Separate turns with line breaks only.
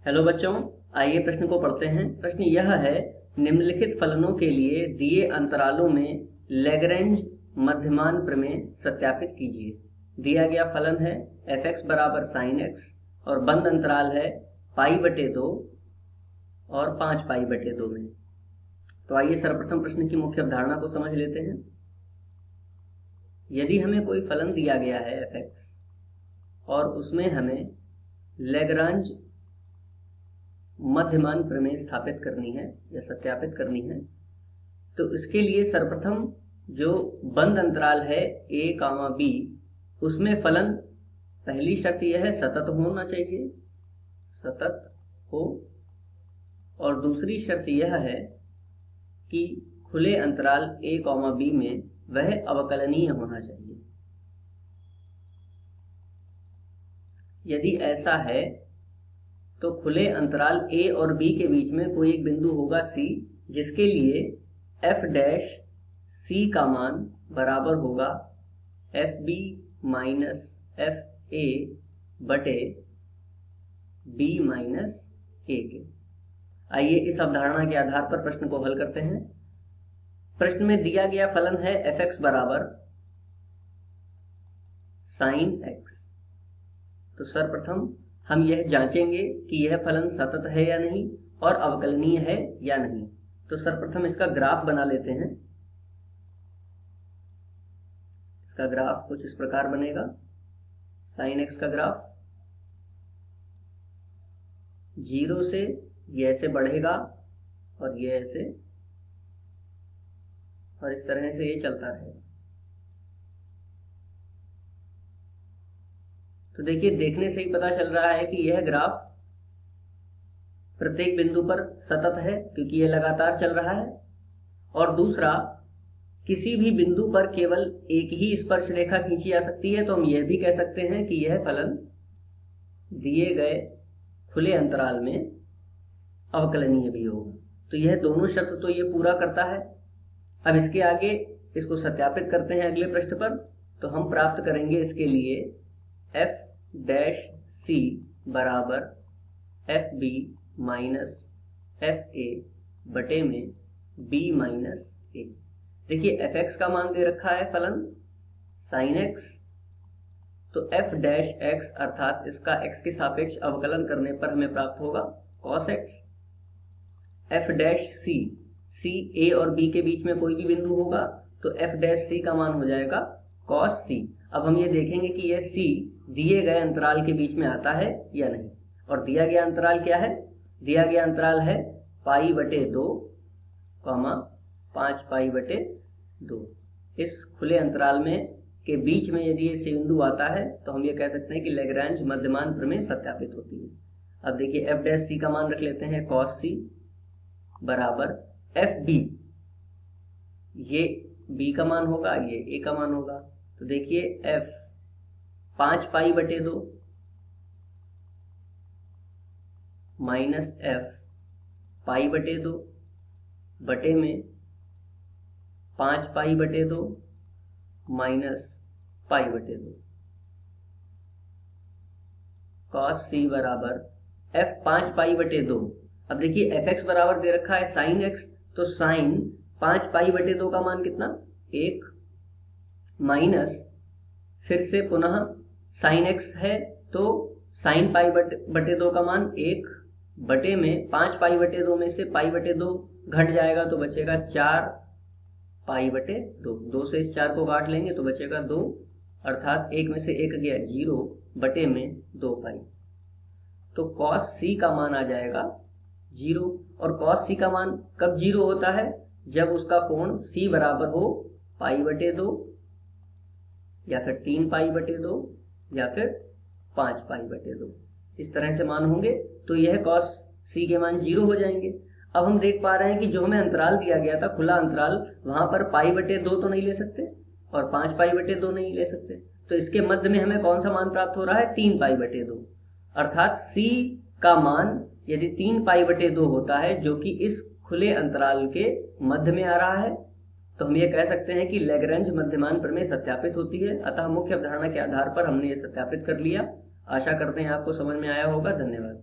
Hello बच्चों, आइए प्रश्न को पढ़ते हैं। प्रश्न यह है, निम्नलिखित फलनों के लिए दिए अंतरालों में लैग्रेंज मध्यमान प्रमेय सत्यापित कीजिए। दिया गया फलन है f(x) बराबर sin x और बंद अंतराल है π/2 और 5π/2 में। तो आइए सर्वप्रथम प्रश्न की मुख्य अवधारणा को समझ लेते हैं। यदि हमें कोई फलन दिया गया है f(x) और उसमें हमें लैग्रांज मध्यमान प्रमेय स्थापित करनी है या सत्यापित करनी है, तो इसके लिए सर्वप्रथम जो बंद अंतराल है a, b, उसमें फलन, पहली शर्त यह है सतत होना चाहिए, सतत हो, और दूसरी शर्त यह है कि खुले अंतराल a, b में वह अवकलनीय होना चाहिए। यदि ऐसा है तो खुले अंतराल a और b के बीच में कोई एक बिंदु होगा c, जिसके लिए f' c का मान बराबर होगा fb माइनस fa बटे b माइनस a के। आइए इस अवधारणा के आधार पर प्रश्न को हल करते हैं। प्रश्न में दिया गया फलन है f(x) बराबर sin x। तो सर्वप्रथम हम यह जांचेंगे कि यह फलन सतत है या नहीं और अवकलनीय है या नहीं। तो सर्वप्रथम इसका ग्राफ बना लेते हैं। इसका ग्राफ कुछ इस प्रकार बनेगा। sin x का ग्राफ 0 से ये ऐसे बढ़ेगा और ये ऐसे, और इस तरह से ये चलता रहेगा। तो देखिए, देखने से ही पता चल रहा है कि यह ग्राफ प्रत्येक बिंदु पर सतत है क्योंकि यह लगातार चल रहा है। और दूसरा, किसी भी बिंदु पर केवल एक ही स्पर्श रेखा खींची जा सकती है, तो हम यह भी कह सकते हैं कि यह फलन दिए गए खुले अंतराल में अवकलनीय भी होगा। तो यह दोनों शर्त तो ये पूरा करता है। अब इसके आगे इसको सत्यापित करते हैं अगले पृष्ठ पर। तो हम प्राप्त करेंगे इसके लिए f' c बराबर fb माइनस fa बटे में b माइनस a। देखिए, fx का मान दे रखा है फलन sin x, तो f' अर्थात इसका x के सापेक्ष अवकलन करने पर हमें प्राप्त होगा cos x। f' c a और b के बीच में कोई भी बिंदु होगा तो f' का मान हो जाएगा cos c। अब हम ये देखेंगे कि यह c दिए गए अंतराल के बीच में आता है या नहीं। और दिया गया अंतराल क्या है? दिया गया अंतराल है π/2, 5π/2। इस खुले अंतराल में के बीच में यदि ये बिंदु आता है तो हम ये कह सकते हैं कि लैग्रांज मध्यमान प्रमेय सत्यापित होती है। अब देखिए, f' का मान रख लेते हैं cos c बराबर fb, ये b का मान होगा, ये a का मान होगा। तो देखिए, f 5π/2 माइनस f π/2 बटे में 5π/2 माइनस π/2। cos c बराबर f 5π/2। अब देखिए, fx बराबर दे रखा है sin x, तो sin 5π/2 का मान कितना? 1 माइनस, फिर से पुनः sin x है तो sin π/2 का मान 1 बटे में 5π/2 में से π/2 घट जाएगा तो बचेगा 4π/2। 2 से इस 4 को काट लेंगे तो बचेगा 2, अर्थात 1 में से 1 गया 0 बटे में 2π। तो cos c का मान आ जाएगा 0। और cos c का मान कब 0 होता है? जब उसका कोण c बराबर हो π/2 या फिर 3π/2 या फिर 5π/2। इस तरह से मान होंगे तो यह cos c के मान 0 हो जाएंगे। अब हम देख पा रहे हैं कि जो हमें अंतराल दिया गया था, खुला अंतराल, वहां पर π/2 तो नहीं ले सकते और 5π/2 नहीं ले सकते। तो इसके मध्य में हमें कौन सा मान प्राप्त हो रहा है? 3π/2। अर्थात c का मान यदि 3π/2 होता है, जो कि इस खुले अंतराल के मध्य में आ रहा है, तो हम ये कह सकते हैं कि लैग्रेंज मध्यमान प्रमेय सत्यापित होती है। अतः मुख्य अवधारणा के आधार पर हमने ये सत्यापित कर लिया। आशा करते हैं आपको समझ में आया होगा। धन्यवाद।